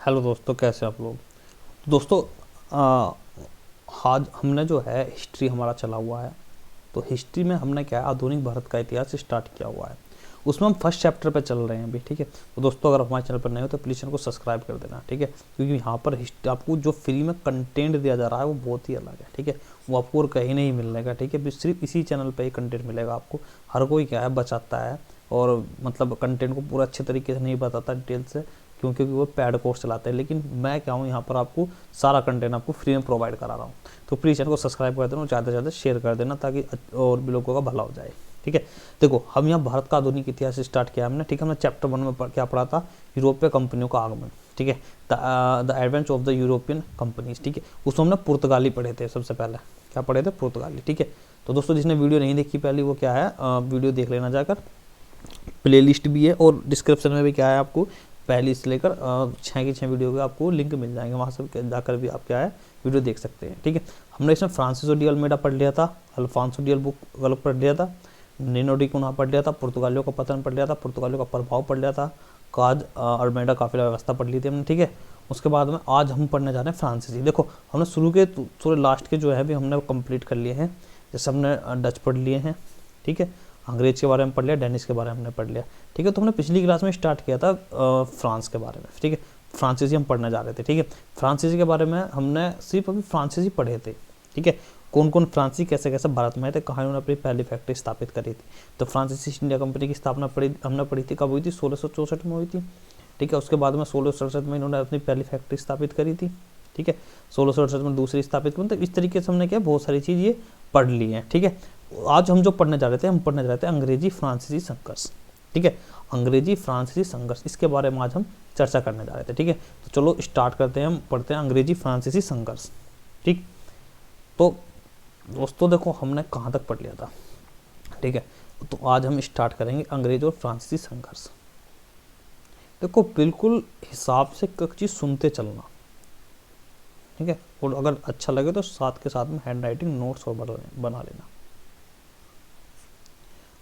Hello दोस्तों, कैसे आप लोग। दोस्तों, आज हमने जो है हिस्ट्री हमारा चला हुआ है। तो हिस्ट्री में हमने क्या है, आधुनिक भारत का इतिहास स्टार्ट किया हुआ है। उसमें हम फर्स्ट चैप्टर पे चल रहे हैं अभी। ठीक है, तो दोस्तों अगर हमारे चैनल पर नए हो तो प्लीज़ चैनल को सब्सक्राइब कर देना। ठीक है, क्योंकि यहाँ पर आपको जो फ्री में कंटेंट दिया जा रहा है वो बहुत ही अलग है। ठीक है, वो आपको और कहीं नहीं मिलने का। ठीक है, सिर्फ इसी चैनल पर ही कंटेंट मिलेगा आपको। हर कोई क्या है बचाता है और मतलब कंटेंट को पूरा अच्छे तरीके से नहीं बताता डिटेल से, क्योंकि वो पैड कोर्स चलाते हैं। लेकिन मैं क्या हूँ, यहाँ पर आपको सारा कंटेंट आपको फ्री में प्रोवाइड करा रहा हूँ। तो प्लीज़ चैनल को सब्सक्राइब कर देना और ज़्यादा से ज़्यादा शेयर कर देना, ताकि और भी लोगों का भला हो जाए। ठीक है, देखो हम यहाँ भारत का आधुनिक इतिहास स्टार्ट किया हमने। ठीक है, हमने चैप्टर 1 में क्या पढ़ा था, यूरोपीय कंपनियों का आगमन। ठीक है, the advent of the European companies. ठीक है, उसमें हमने पुर्तगाली पढ़े थे सबसे पहले। क्या पढ़े थे? पुर्तगाली। ठीक है, तो दोस्तों जिसने वीडियो नहीं देखी पहले, वो क्या है वीडियो देख लेना जाकर। प्लेलिस्ट भी है और डिस्क्रिप्शन में भी क्या है, आपको पहली से लेकर 6 की 6 वीडियो के आपको लिंक मिल जाएंगे, वहाँ से जाकर भी आप क्या है वीडियो देख सकते हैं। ठीक है, हमने इसमें फ्रांसिसो डी अल्मेडा पढ़ लिया था, अल्फांसो डी बुक पढ़ लिया था, निनो डी कुना पढ़ लिया था, पुर्तगालियों का पतन पढ़ लिया था, पुर्तगालियों का प्रभाव पढ़ लिया था, काज अल्मेडा काफिला व्यवस्था पढ़ ली थी हमने। ठीक है, उसके बाद में आज हम पढ़ने जा रहे हैं फ्रांसीसी। देखो हमने शुरू के थोड़े लास्ट के जो है भी हमने कंप्लीट कर लिए हैं। जैसे हमने डच पढ़ लिए हैं। ठीक है, अंग्रेज के बारे में पढ़ लिया, डेनिश के बारे में हमने पढ़ लिया। ठीक है, तो हमने पिछली क्लास में स्टार्ट किया था फ्रांस के बारे में। ठीक है, फ्रांसीसी हम पढ़ने जा रहे थे। ठीक है, फ्रांसीसी के बारे में हमने सिर्फ अभी फ्रांसीसी पढ़े थे। ठीक है, कौन कौन फ्रांसीसी कैसे कैसे भारत में आए थे, कहाँ उन्होंने अपनी पहली फैक्ट्री स्थापित करी थी। तो फ्रांसीसी ईस्ट इंडिया कंपनी की स्थापना हमने पढ़ी थी, कब हुई थी? 1664 में हुई थी। ठीक है, उसके बाद में 1667 में इन्होंने अपनी पहली फैक्ट्री स्थापित करी थी। ठीक है, 1667 में दूसरी स्थापित की। मतलब इस तरीके से हमने क्या बहुत सारी चीज़ ये पढ़ ली है। ठीक है, आज हम जो पढ़ने जा रहे थे, हम पढ़ने जा रहे थे अंग्रेजी फ्रांसीसी संघर्ष। ठीक है, अंग्रेजी फ्रांसीसी संघर्ष, इसके बारे में आज हम चर्चा करने जा रहे थे। ठीक है, तो चलो स्टार्ट करते हैं, हम पढ़ते हैं अंग्रेजी फ्रांसीसी संघर्ष। ठीक, तो दोस्तों देखो हमने कहाँ तक पढ़ लिया था। ठीक है, तो आज हम स्टार्ट करेंगे अंग्रेज और फ्रांसीसी संघर्ष। देखो बिल्कुल हिसाब से एक चीज सुनते चलना। ठीक है, और अगर अच्छा लगे तो साथ के साथ में हैंड राइटिंग नोट्स और बना लेना।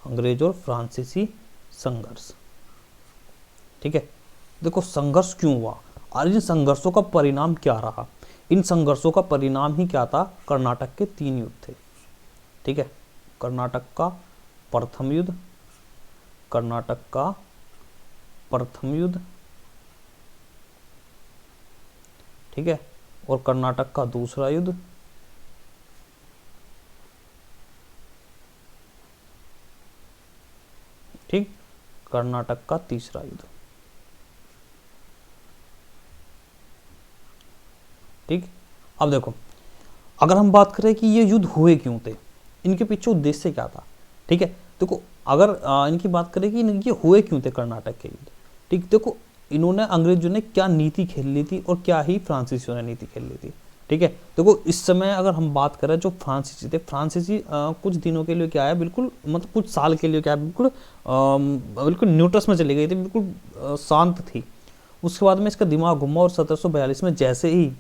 अंग्रेज और फ्रांसीसी संघर्ष। ठीक है, देखो संघर्ष क्यों हुआ और इन संघर्षों का परिणाम क्या रहा। इन संघर्षों का परिणाम ही क्या था? कर्नाटक के 3 युद्ध थे। ठीक है, कर्नाटक का प्रथम युद्ध, कर्नाटक का प्रथम युद्ध, ठीक है, और कर्नाटक का दूसरा युद्ध, ठीक, कर्नाटक का तीसरा युद्ध। ठीक, अब देखो अगर हम बात करें कि ये युद्ध हुए क्यों थे, इनके पीछे उद्देश्य क्या था। ठीक है, देखो अगर इनकी बात करें कि इनके हुए क्यों थे कर्नाटक के युद्ध। ठीक, देखो इन्होंने अंग्रेजों ने क्या नीति खेल ली थी और क्या ही फ्रांसीसियों ने नीति खेल ली थी। ठीक है, देखो इस समय अगर हम बात करें जो फ्रांसीसी थे, फ्रांसीसी कुछ दिनों के लिए क्या है, बिल्कुल मतलब कुछ साल के लिए क्या है, बिल्कुल न्यूट्रस में चली गई थी, बिल्कुल शांत थी। उसके बाद में इसका दिमाग घुमा और 1742 में जैसे ही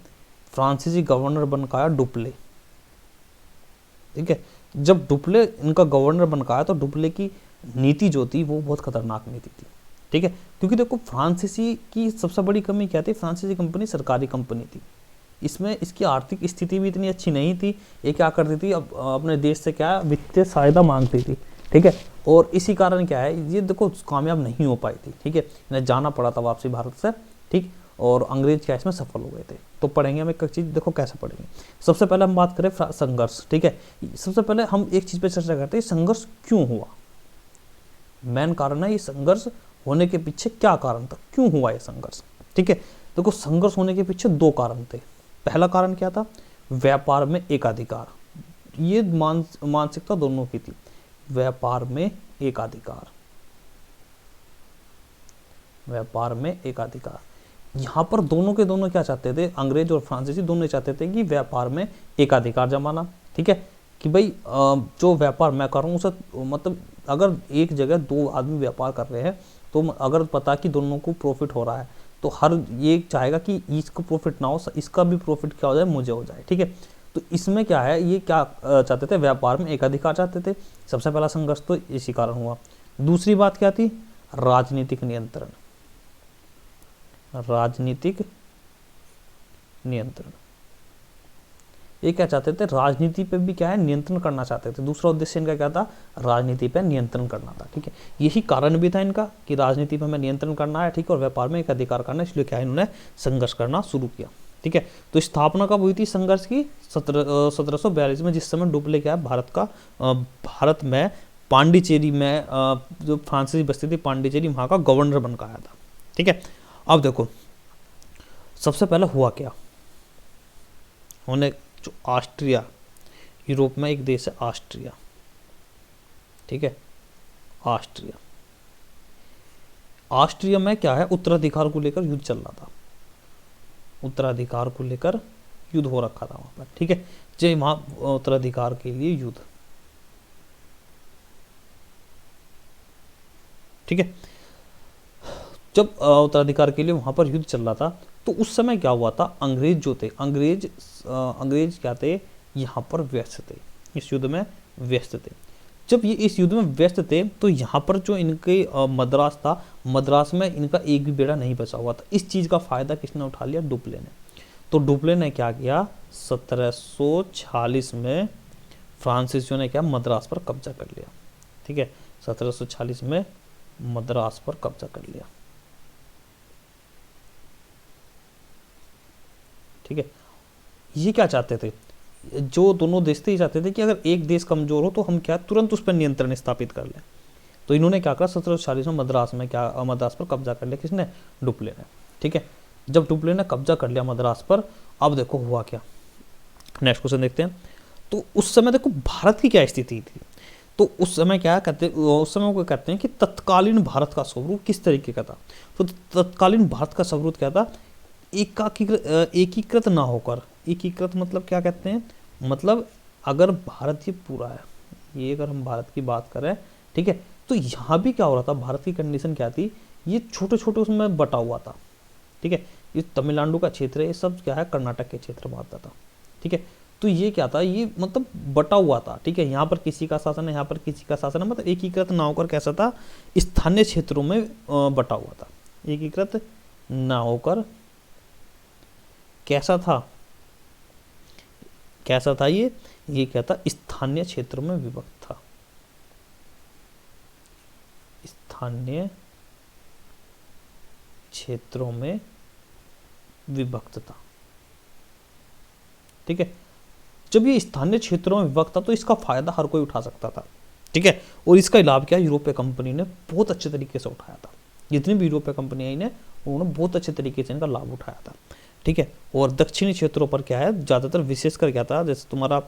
फ्रांसीसी गवर्नर बन के आया डुप्ले। ठीक है, जब डुप्ले इनका गवर्नर बन के आया तो डुप्ले की नीति जो थी वो बहुत खतरनाक नीति थी। ठीक है, क्योंकि देखो फ्रांसीसी की सबसे बड़ी कमी क्या थी, फ्रांसीसी कंपनी सरकारी कंपनी थी। इसमें इसकी आर्थिक स्थिति भी इतनी अच्छी नहीं थी। ये क्या करती थी, अब अपने देश से क्या वित्तीय सहायता मांगती थी। ठीक है, और इसी कारण क्या है, ये देखो कामयाब नहीं हो पाई थी। ठीक है, इन्हें जाना पड़ा था वापसी भारत से। ठीक, और अंग्रेज क्या इसमें सफल हो गए थे। तो पढ़ेंगे हम एक चीज, देखो कैसे पढ़ेंगे। सबसे पहले हम बात करें संघर्ष। ठीक है, सबसे पहले हम एक चीज पे चर्चा करते हैं, संघर्ष क्यों हुआ। मेन कारण है ये संघर्ष होने के पीछे क्या कारण था, क्यों हुआ ये संघर्ष। ठीक है, देखो संघर्ष होने के पीछे 2 कारण थे। पहला कारण क्या था, व्यापार में एकाधिकार। ये मानसिकता दोनों की थी, व्यापार में एकाधिकार, व्यापार में एकाधिकार। यहाँ पर दोनों के दोनों क्या चाहते थे, अंग्रेज और फ्रांसीसी दोनों चाहते थे कि व्यापार में एकाधिकार जमाना। ठीक है, कि भाई जो व्यापार मैं कर रहा हूँ उसे मतलब अगर एक जगह 2 आदमी व्यापार कर रहे हैं तो अगर पता कि दोनों को प्रॉफिट हो रहा है तो हर ये चाहेगा कि इसको प्रॉफिट ना हो, इसका भी प्रॉफिट क्या हो जाए, मुझे हो जाए। ठीक है, तो इसमें क्या है, ये क्या चाहते थे, व्यापार में एकाधिकार चाहते थे। सबसे पहला संघर्ष तो इसी कारण हुआ। दूसरी बात क्या थी, राजनीतिक नियंत्रण, राजनीतिक नियंत्रण। ये क्या चाहते थे, राजनीति पे भी क्या है, नियंत्रण करना चाहते थे। दूसरा उद्देश्य इनका क्या था, राजनीति पे नियंत्रण करना था। ठीक है, यही कारण भी था इनका कि राजनीति पे हमें नियंत्रण करना है, ठीक है, और व्यापार में एक अधिकार करना है, इसलिए क्या है, इन्होंने संघर्ष करना शुरू किया। ठीक है, तो स्थापना कब हुई थी संघर्ष की, 1742 में, जिस समय डुप्ले क्या है, भारत में पांडिचेरी में जो फ्रांसीसी बस्ती थी पांडिचेरी, वहाँ का गवर्नर बन के आया था। ठीक है, अब देखो सबसे पहले हुआ क्या, उन्हें जो ऑस्ट्रिया, यूरोप में एक देश है ऑस्ट्रिया, ठीक है, ऑस्ट्रिया में क्या है, उत्तराधिकार को लेकर युद्ध चल रहा था, उत्तराधिकार को लेकर युद्ध हो रखा था वहां पर। ठीक है, जय वहां उत्तराधिकार के लिए युद्ध। ठीक है, जब उत्तराधिकार के लिए वहां पर युद्ध चल रहा था, तो उस समय क्या हुआ था, अंग्रेज जो थे, अंग्रेज क्या थे, यहाँ पर व्यस्त थे, इस युद्ध में व्यस्त थे। जब ये इस युद्ध में व्यस्त थे, तो यहाँ पर जो इनके मद्रास था, मद्रास में इनका एक भी बेड़ा नहीं बचा हुआ था। इस चीज़ का फायदा किसने उठा लिया, डुप्ले ने। तो डुप्ले ने क्या किया, 1746 में फ्रांसीसियों ने क्या, मद्रास पर कब्जा कर लिया। ठीक है, 1746 में मद्रास पर कब्जा कर लिया। ठीक है, ये क्या चाहते थे, जो दोनों देश थे, ये चाहते थे कि अगर एक देश कमजोर हो तो हम क्या तुरंत उस पर नियंत्रण स्थापित कर लें। तो इन्होंने क्या करा, 1746 में मद्रास पर कब्जा कर लिया, किसने, डुप्ले ने। ठीक है, जब डुप्ले ने कब्जा कर लिया मद्रास पर, अब देखो हुआ क्या, नेक्स्ट क्वेश्चन देखते हैं। तो उस समय देखो भारत की क्या स्थिति थी, तो उस समय क्या कहते, उस समय वो कहते हैं कि तत्कालीन भारत का स्वरूप किस तरीके का था। तो तत्कालीन भारत का स्वरूप क्या था, एकीकृत ना होकर, एकीकृत मतलब क्या कहते हैं, मतलब अगर भारत ये पूरा है, ये अगर हम भारत की बात करें, ठीक है, तो यहाँ भी क्या हो रहा था, भारत की कंडीशन क्या थी, ये छोटे छोटे उसमें बटा हुआ था। ठीक है, ये तमिलनाडु का क्षेत्र है, ये सब क्या है, कर्नाटक के क्षेत्र में आता था। ठीक है, तो ये क्या था, ये मतलब बटा हुआ था। ठीक है, यहाँ पर किसी का शासन है, यहाँ पर किसी का शासन है, मतलब एकीकृत ना होकर कैसा था, स्थानीय क्षेत्रों में बटा हुआ था। एकीकृत ना होकर कैसा था, ये क्या था, स्थानीय क्षेत्रों में विभक्त था, स्थानीय क्षेत्रों में विभक्त था। ठीक है, जब ये स्थानीय क्षेत्रों में विभक्त था, तो इसका फायदा हर कोई उठा सकता था। ठीक है, और इसका लाभ क्या, यूरोपीय कंपनी ने बहुत अच्छे तरीके से उठाया था। जितनी भी यूरोपीय कंपनी आई ने, उन्होंने बहुत अच्छे तरीके से इनका लाभ उठाया था। ठीक है, और दक्षिणी क्षेत्रों पर क्या है, ज़्यादातर विशेषकर क्या था, जैसे तुम्हारा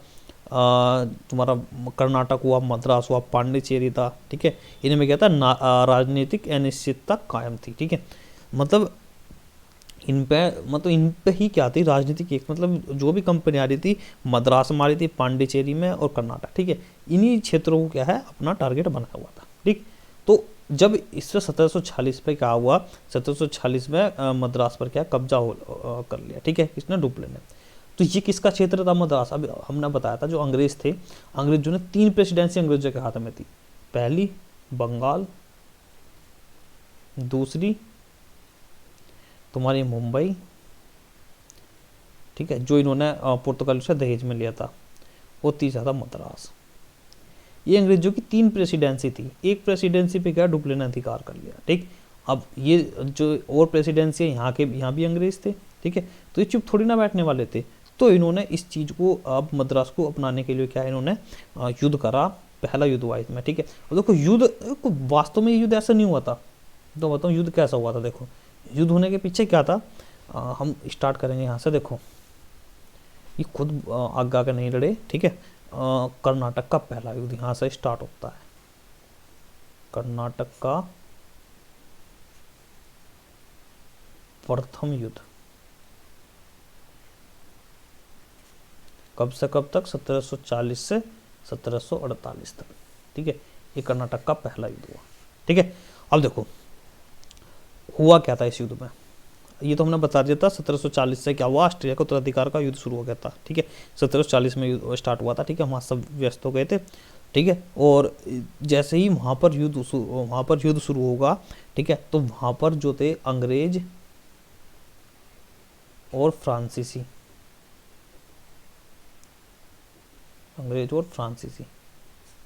कर्नाटक हुआ, मद्रास हुआ, पांडिचेरी था। ठीक है, इनमें क्या था, राजनीतिक अनिश्चितता कायम थी। ठीक है, मतलब इन पे ही क्या थी, राजनीतिक एक, मतलब जो भी कंपनी आ रही थी, मद्रास में आ रही थी, पांडिचेरी में और कर्नाटक। ठीक है, इन्हीं क्षेत्रों को क्या है, अपना टारगेट बना हुआ था। ठीक, तो जब इससे 1746 पे क्या हुआ, 1746 में मद्रास पर क्या कब्जा कर लिया। ठीक है, इसने डुप्ले ने। तो ये किसका क्षेत्र था, मद्रास। अभी हमने बताया था जो अंग्रेज थे, अंग्रेजों ने 3 प्रेसिडेंसी अंग्रेजों के हाथ में थी। पहली बंगाल, दूसरी तुम्हारी मुंबई, ठीक है, जो इन्होंने पुर्तगाल से दहेज में लिया था, और तीसरा था मद्रास। ये अंग्रेजों की 3 प्रेसिडेंसी थी। एक प्रेसिडेंसी पे क्या डुप्ले ने अधिकार कर लिया। ठीक, अब ये जो और प्रेसिडेंसी है, यहाँ भी अंग्रेज थे। ठीक है, तो ये चुप थोड़ी ना बैठने वाले थे। तो इन्होंने इस चीज़ को, अब मद्रास को अपनाने के लिए क्या इन्होंने युद्ध करा, पहला युद्ध हुआ इसमें। ठीक है, और देखो युद्ध, वास्तव में युद्ध ऐसा नहीं हुआ था। तो बताऊँ युद्ध कैसा हुआ था। देखो युद्ध होने के पीछे क्या था, हम स्टार्ट करेंगे यहाँ से। देखो ये खुद आगे आगे नहीं लड़े। ठीक है, कर्नाटक का पहला युद्ध यहाँ से स्टार्ट होता है। कर्नाटक का प्रथम युद्ध कब से कब तक, 1740 से 1748 तक। ठीक है, ये कर्नाटक का पहला युद्ध हुआ। ठीक है, अब देखो हुआ क्या था इस युद्ध में, ये तो हमने बता दिया था। 1740 से क्या हुआ, ऑस्ट्रिया का उत्तराधिकार का युद्ध शुरू हो गया था। ठीक है, 1740 में स्टार्ट हुआ था। ठीक है, वहाँ सब व्यस्त हो गए थे। ठीक है, और जैसे ही वहाँ पर युद्ध शुरू होगा, ठीक है, तो वहाँ पर जो थे अंग्रेज और फ्रांसीसी, अंग्रेज और फ्रांसीसी,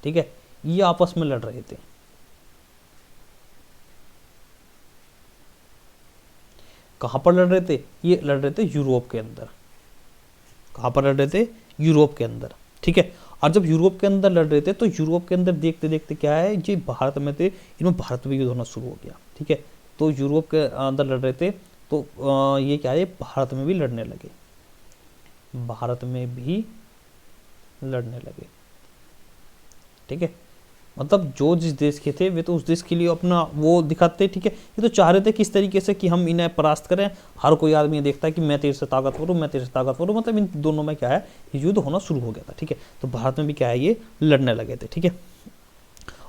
ठीक है, ये आपस में लड़ रहे थे। कहां पर लड़ रहे थे? ये लड़ रहे थे यूरोप के अंदर। कहां पर लड़ रहे थे? यूरोप के अंदर, ठीक है। और जब यूरोप के अंदर लड़ रहे थे तो यूरोप के अंदर देखते देखते क्या है, ये भारत में थे, इनमें भारत में युद्ध होना शुरू हो गया, ठीक है। तो यूरोप के अंदर लड़ रहे थे, तो ये क्या है, भारत में भी लड़ने लगे, भारत में भी लड़ने लगे, ठीक है। मतलब जो जिस देश के थे वे तो उस देश के लिए अपना वो दिखाते, ठीक है। ये तो चाह रहे थे किस तरीके से कि हम इन्हें परास्त करें। हर कोई आदमी ये देखता है कि मैं तेरे से ताकतवर हूँ, मैं तेरे से ताकतवर हूँ, मतलब इन दोनों में क्या है, युद्ध होना शुरू हो गया था, ठीक है। तो भारत में भी क्या है, ये लड़ने लगे थे, ठीक है।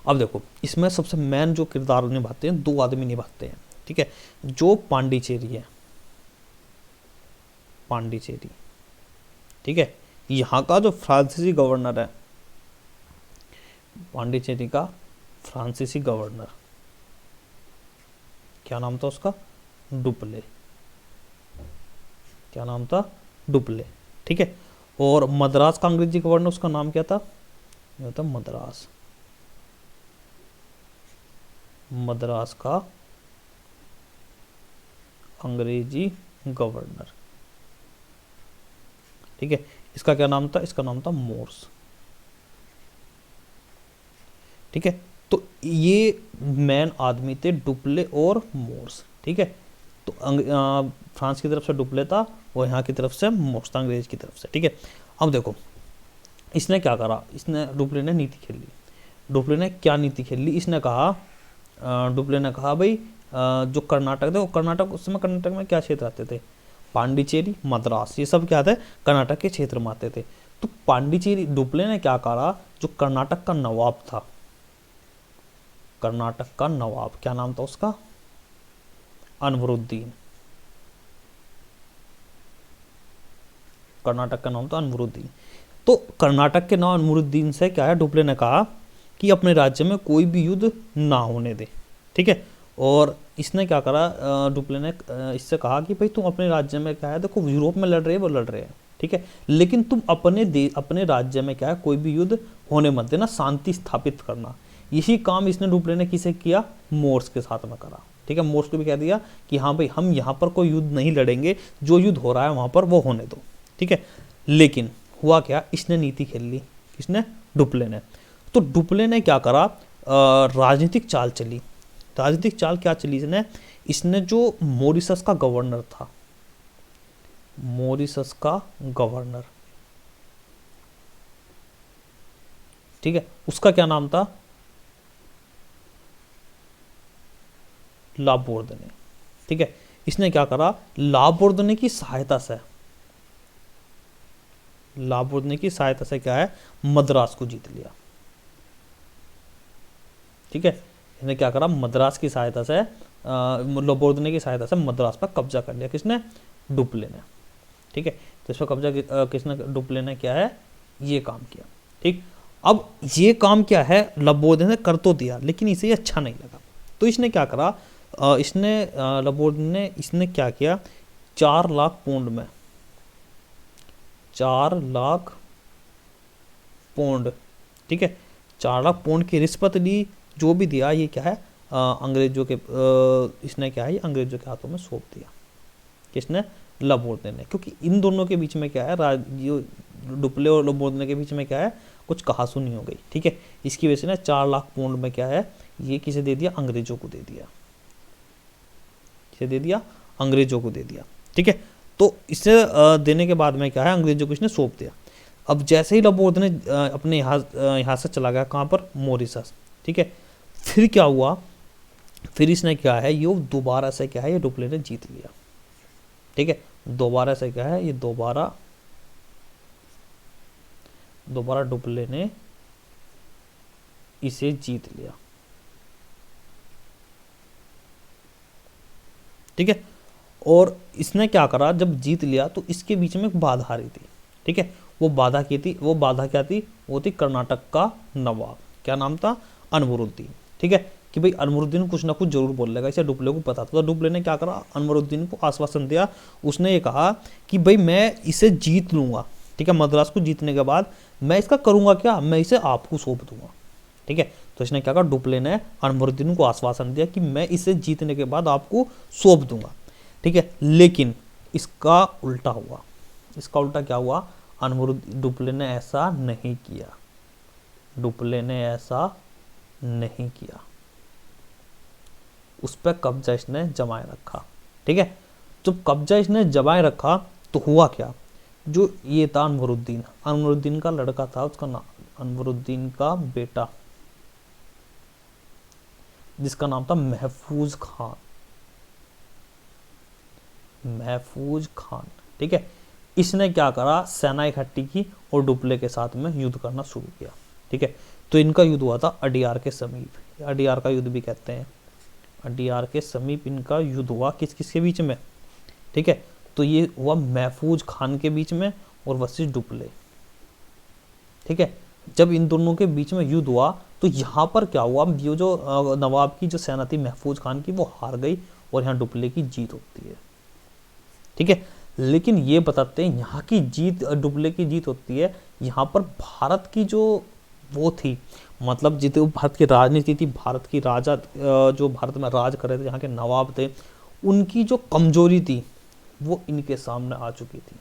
अब देखो इसमें सबसे मेन जो किरदार निभाते हैं, दो आदमी निभाते हैं, ठीक है। जो पांडिचेरी है, पांडिचेरी, ठीक है, यहाँ का जो फ्रांसीसी गवर्नर है, पांडिचेरी का फ्रांसीसी गवर्नर, क्या नाम था उसका? डुप्ले, क्या नाम था? डुप्ले, ठीक है। और मद्रास का अंग्रेजी गवर्नर, उसका नाम क्या था? यह था मद्रास, मद्रास का अंग्रेजी गवर्नर, ठीक है। इसका क्या नाम था? इसका नाम था मोर्स, ठीक है। तो ये मैन आदमी थे, डुप्ले और मोर्स, ठीक है। तो फ्रांस की तरफ से डुप्ले था और यहाँ की तरफ से मोर्स था, अंग्रेज की तरफ से, ठीक है। अब देखो इसने क्या करा, इसने डुप्ले ने नीति खेली। डुप्ले ने क्या नीति खेली? इसने कहा, डुप्ले ने कहा भाई जो कर्नाटक थे, वो कर्नाटक, उस समय कर्नाटक में क्या क्षेत्र आते थे? पांडिचेरी, मद्रास, ये सब क्या थे? कर्नाटक के क्षेत्र में आते थे। तो पांडिचेरी, डुप्ले ने क्या करा, जो कर्नाटक का नवाब था, कर्नाटक का नवाब, क्या नाम था उसका? अनवरुद्दीन, कर्नाटक का नाम था अनवरुद्दीन। तो कर्नाटक के नाम अनवरुद्दीन से क्या है, डुप्ले ने कहा कि अपने राज्य में कोई भी युद्ध ना होने दे, ठीक है। और इसने क्या करा, डुप्ले ने इससे कहा कि भाई तुम अपने राज्य में क्या है, देखो यूरोप में लड़ रहे हैं, वो लड़ रहे हैं, ठीक है, लेकिन तुम अपने राज्य में क्या है, कोई भी युद्ध होने मत देना, शांति स्थापित करना। यही काम इसने, डुप्ले ने किसे किया? मोर्स के साथ में करा, ठीक है। मोर्स को भी कह दिया कि हाँ भाई हम यहाँ पर कोई युद्ध नहीं लड़ेंगे, जो युद्ध हो रहा है वहां पर वो होने दो, ठीक है। लेकिन हुआ क्या, इसने नीति खेल ली, किसने? डुप्ले ने। तो डुप्ले ने क्या करा, राजनीतिक चाल चली। राजनीतिक चाल क्या चली इसने? इसने जो मॉरिशस का गवर्नर था, मॉरिशस का गवर्नर, ठीक है, उसका क्या नाम था? लाबोर्दने, ठीक है। इसने क्या करा, लाबोर्दने की सहायता से, लाबोर्दने की सहायता से क्या है, मद्रास को जीत लिया, ठीक है। इसने क्या करा, मद्रास की सहायता से, लाबोर्दने की सहायता से मद्रास पर कब्जा कर लिया, किसने? डुप्ले ने, ठीक है। तो इस पर कब्जा किसने? डुप्ले ने क्या है, ये काम किया, ठीक। अब ये काम क्या है, लाबोर्दने ने कर तो दिया, लेकिन इसे ये अच्छा नहीं लगा। तो इसने क्या करा, इसने लाबोर्दने ने, इसने क्या किया, 4 लाख पौंड में, 4 लाख पौंड, ठीक है, 4 लाख पौंड की रिश्वत ली। जो भी दिया ये क्या है, अंग्रेजों के, इसने क्या है, अंग्रेजों के हाथों में सौंप दिया, किसने? लाबोर्दने ने। क्योंकि इन दोनों के बीच में क्या है, डुप्ले और लाबोर्दने के बीच में क्या है, कुछ कहासुनी हो गई, ठीक है। इसकी वजह से ना 4 लाख पौंड में क्या है, ये किसे दे दिया? अंग्रेजों को दे दिया, किसे दे दिया? अंग्रेजों को दे दिया, ठीक है। तो इसे देने के बाद में क्या है, अंग्रेजों को इसने सौंप दिया। अब जैसे ही लाबोर्दने अपने यहाँ से चला गया, कहाँ पर? मॉरिशस, ठीक है। फिर क्या हुआ, फिर इसने क्या है, ये दोबारा से क्या है, ये डुप्ले ने जीत लिया, ठीक है। दोबारा से क्या है, ये दोबारा डुप्ले ने इसे जीत लिया, ठीक है। और इसने क्या करा, जब जीत लिया तो इसके बीच में एक बाधा आ रही थी, ठीक है। वो बाधा की थी, वो बाधा क्या थी? वो थी कर्नाटक का नवाब, क्या नाम था? अनवरुद्दीन, ठीक है। कि भाई अनवरुद्दीन कुछ ना कुछ जरूर बोल लेगा, इसे डुप्ले को पता था। तो डुप्ले ने क्या करा, अनवरुद्दीन को आश्वासन दिया। उसने ये कहा कि भाई मैं इसे जीत लूंगा, ठीक है, मद्रास को जीतने के बाद मैं इसका करूंगा क्या, मैं इसे आपको सौंप दूंगा, ठीक है। तो इसने क्या कहा, डुप्ले ने अनवरुद्दीन को आश्वासन दिया कि मैं इसे जीतने के बाद आपको सौंप दूंगा, ठीक है। लेकिन इसका उल्टा हुआ। इसका उल्टा क्या हुआ, डुप्ले ने ऐसा नहीं किया। डुप्ले ने ऐसा नहीं किया, उस पर कब्जा इसने जमाए रखा, ठीक है। जब कब्जा इसने जमाए रखा तो हुआ क्या, जो ये था अनवरुद्दीन, अनवरुद्दीन का लड़का था, उसका नाम अनवरुद्दीन का बेटा जिसका नाम था महफूज खान, महफूज खान, ठीक है। इसने क्या करा, सेना इकट्ठी की और डुप्ले के साथ में युद्ध करना शुरू किया, ठीक है। तो इनका युद्ध हुआ था अडियार के समीप, अडियार का युद्ध भी कहते हैं। अडियार के समीप इनका युद्ध हुआ, किस किस के बीच में, ठीक है। तो ये हुआ महफूज खान के बीच में और वशिष्ठ डुप्ले, ठीक है। जब इन दोनों के बीच में युद्ध हुआ तो यहाँ पर क्या हुआ, ये जो नवाब की जो सेना थी महफूज खान की, वो हार गई और यहाँ डुप्ले की जीत होती है, ठीक है। लेकिन ये बताते हैं यहाँ की जीत, डुप्ले की जीत होती है, यहाँ पर भारत की जो वो थी, मतलब जितने भारत की राजनीति थी, भारत की राजा जो भारत में राज कर रहे थे, यहाँ के नवाब थे, उनकी जो कमजोरी थी वो इनके सामने आ चुकी थी,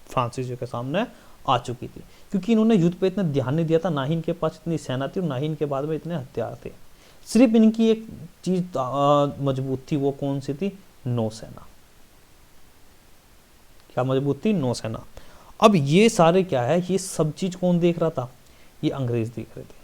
फ्रांसीसियों के सामने आ चुकी थी, क्योंकि इन्होंने युद्ध पे इतना ध्यान नहीं दिया था, ना ही इनके पास इतनी सेना थी और ना ही इनके बाद में इतने हथियार थे। सिर्फ इनकी एक चीज मजबूत थी, वो कौन सी थी, नौसेना। क्या मजबूत थी, नौसेना। अब ये सारे क्या है, ये सब चीज कौन देख रहा था, ये अंग्रेज देख रहे थे।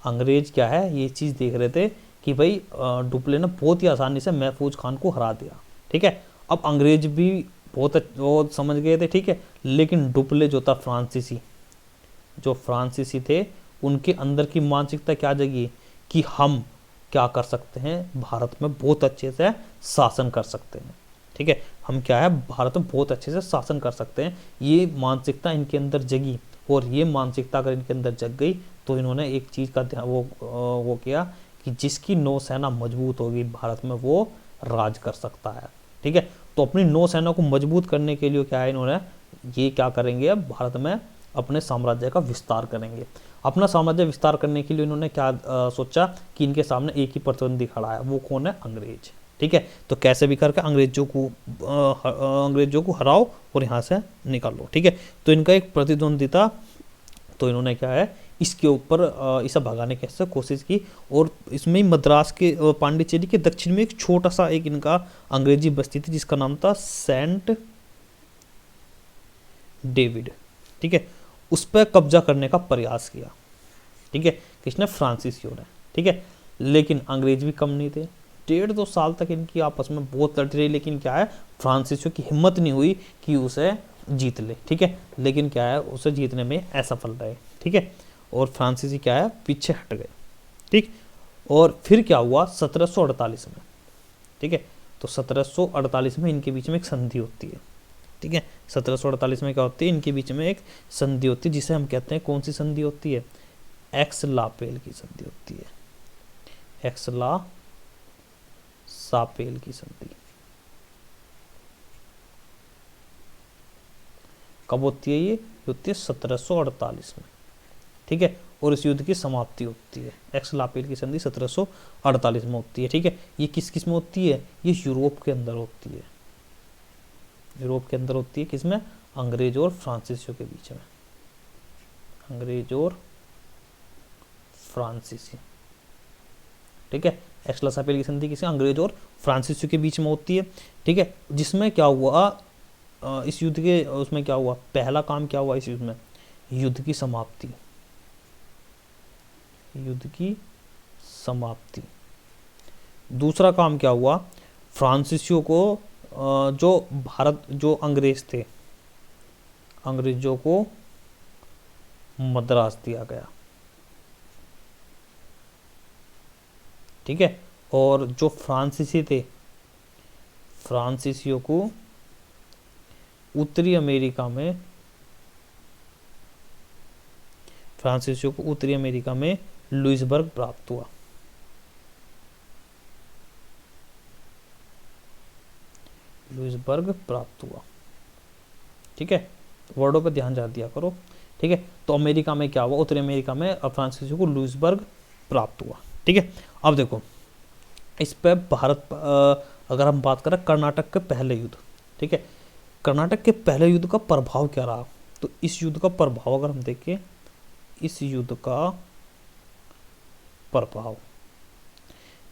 अंग्रेज क्या है, ये चीज देख रहे थे कि भाई डुप्ले ने बहुत ही आसानी से महफूज खान को हरा दिया, ठीक है। अब अंग्रेज भी बहुत समझ गए थे, ठीक है। लेकिन डुप्ले जो था फ्रांसीसी, जो फ्रांसीसी थे, उनके अंदर की मानसिकता क्या जगी कि हम क्या कर सकते हैं, भारत में बहुत अच्छे से शासन कर सकते हैं, ठीक है। हम क्या है, भारत में बहुत अच्छे से शासन कर सकते हैं, ये मानसिकता इनके अंदर जगी। और ये मानसिकता अगर इनके अंदर जग गई तो इन्होंने एक चीज का ध्यान वो किया कि जिसकी नौसेना मजबूत होगी भारत में वो राज कर सकता है, ठीक है। तो अपनी नौसेना को मजबूत करने के लिए क्या है, इन्होंने ये क्या करेंगे, अब भारत में अपने साम्राज्य का विस्तार करेंगे। अपना साम्राज्य विस्तार करने के लिए इन्होंने क्या सोचा कि इनके सामने एक ही प्रतिद्वंदी खड़ा है, वो कौन है, अंग्रेज, ठीक है। तो कैसे भी करके अंग्रेजों को हराओ और यहाँ से निकालो, ठीक है। तो इनका एक प्रतिद्वंदी था, तो इन्होंने क्या है, इसके ऊपर इसे भगाने की कोशिश की। और इसमें मद्रास के पांडिचेरी के दक्षिण में एक छोटा सा एक इनका अंग्रेजी बस्ती थी जिसका नाम था सेंट डेविड, ठीक है। उस पर कब्जा करने का प्रयास किया, ठीक है, किसने, फ्रांसीसियों ने, ठीक है। लेकिन अंग्रेज भी कम नहीं थे, 1.5-2 साल तक इनकी आपस में बहुत लड़ती रही, लेकिन क्या है, फ्रांसीसियों की हिम्मत नहीं हुई कि उसे जीत ले, ठीक है। लेकिन क्या है, उसे जीतने में असफल रहे, ठीक है। और फ्रांसीसी क्या है, पीछे हट गए, ठीक। और फिर क्या हुआ 1748 में, ठीक है। तो 1748 में इनके बीच में एक संधि होती है, ठीक है। 1748 में क्या होती है, इनके बीच में एक संधि होती है जिसे हम कहते हैं, कौन सी संधि होती है, एक्स-ला-पेल की संधि होती है, एक्स-ला-सापेल की संधि। कब होती है, ये होती है 1748 में, ठीक है। और इस युद्ध की समाप्ति होती है, एक्स-ला-पेल की संधि 1748 में होती है, ठीक है। ये किस किस में होती है, ये यूरोप के अंदर होती है, यूरोप के अंदर होती है, किसमें, अंग्रेज और फ्रांसीसियों के बीच में, अंग्रेज और फ्रांसीसी, ठीक है। एक्स-ला-सापेल की संधि किसी अंग्रेज और फ्रांसीसियों के बीच में होती है, ठीक है। जिसमें क्या हुआ, इस युद्ध के उसमें क्या हुआ, पहला काम क्या हुआ इस युद्ध में, युद्ध की समाप्ति, युद्ध की समाप्ति। दूसरा काम क्या हुआ, फ्रांसीसियों को जो अंग्रेज थे, अंग्रेजों को मद्रास दिया गया, ठीक है। और जो फ्रांसीसी थे, फ्रांसीसियों को उत्तरी अमेरिका में, फ्रांसीसियों को उत्तरी अमेरिका में लुइसबर्ग प्राप्त हुआ, लुइसबर्ग प्राप्त हुआ। ठीक है, वर्डों पे ध्यान दिया करो। ठीक है, तो अमेरिका में क्या हुआ, उत्तरी अमेरिका में फ्रांसीसियों को लुइसबर्ग प्राप्त हुआ। ठीक है, अब देखो इस पे भारत अगर हम बात करें कर्नाटक के पहले युद्ध, ठीक है, कर्नाटक के पहले युद्ध का प्रभाव क्या रहा, तो इस युद्ध का प्रभाव अगर हम देखें, इस युद्ध का प्रभाव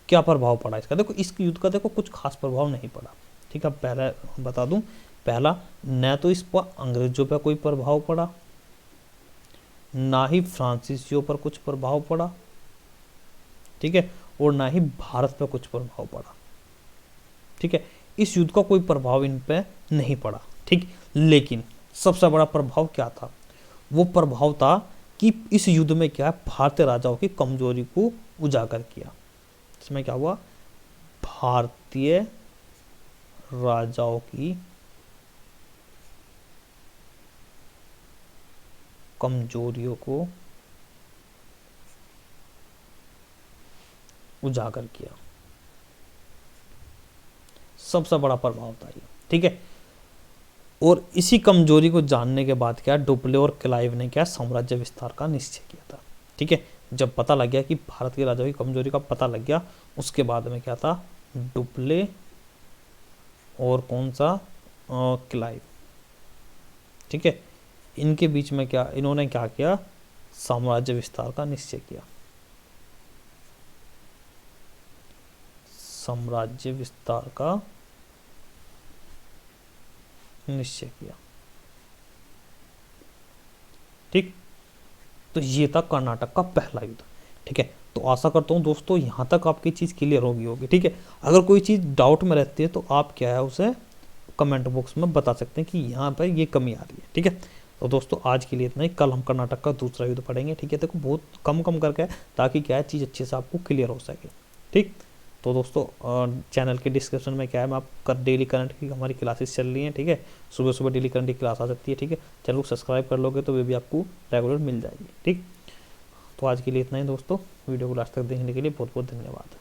क्या प्रभाव पड़ा इसका, देखो इस युद्ध का देखो कुछ खास प्रभाव नहीं पड़ा। ठीक है, पहले बता दूं, पहला न तो इस पर अंग्रेजों पर कोई प्रभाव पड़ा, ना ही फ्रांसीसियों पर कुछ प्रभाव पड़ा। ठीक है, और ना ही भारत पर कुछ प्रभाव पड़ा। ठीक है, इस युद्ध का कोई प्रभाव इन पे नहीं पड़ा। ठीक, लेकिन सबसे बड़ा प्रभाव क्या था, वो प्रभाव था कि इस युद्ध में क्या भारतीय राजाओं की कमजोरी को उजागर किया। इसमें क्या हुआ, भारतीय राजाओं की कमजोरियों को उजागर किया, सबसे बड़ा प्रभाव था ये। ठीक है, और इसी कमजोरी को जानने के बाद क्या डुप्ले और क्लाइव ने क्या साम्राज्य विस्तार का निश्चय किया था। ठीक है, जब पता लग गया कि भारत के राजाओं की कमजोरी का पता लग गया, उसके बाद में क्या था, डुप्ले और कौन सा क्लाइव, ठीक है, इनके बीच में क्या इन्होंने क्या किया, साम्राज्य विस्तार का निश्चय किया, साम्राज्य विस्तार का निश्चय किया। ठीक, तो ये था कर्नाटक का पहला युद्ध। ठीक है, तो आशा करता हूँ दोस्तों यहाँ तक आपकी चीज़ क्लियर होगी। ठीक है, अगर कोई चीज़ डाउट में रहती है तो आप क्या है उसे कमेंट बॉक्स में बता सकते हैं कि यहाँ पर ये कमी आ रही है। ठीक है, तो दोस्तों आज के लिए इतना ही, कल हम कर्नाटक का दूसरा युद्ध पढ़ेंगे। ठीक है, देखो बहुत कम करके ताकि क्या है चीज़ अच्छे से आपको क्लियर हो सके। ठीक, तो दोस्तों चैनल के डिस्क्रिप्शन में क्या है, मैं आपका डेली करंट की हमारी क्लासेस चल रही हैं। ठीक है, सुबह सुबह डेली करंट की क्लास आ सकती है। ठीक है, चैनल को सब्सक्राइब कर लोगे तो वे भी आपको रेगुलर मिल जाएगी। ठीक, तो आज के लिए इतना ही दोस्तों, वीडियो को लास्ट तक देखने के लिए बहुत बहुत धन्यवाद।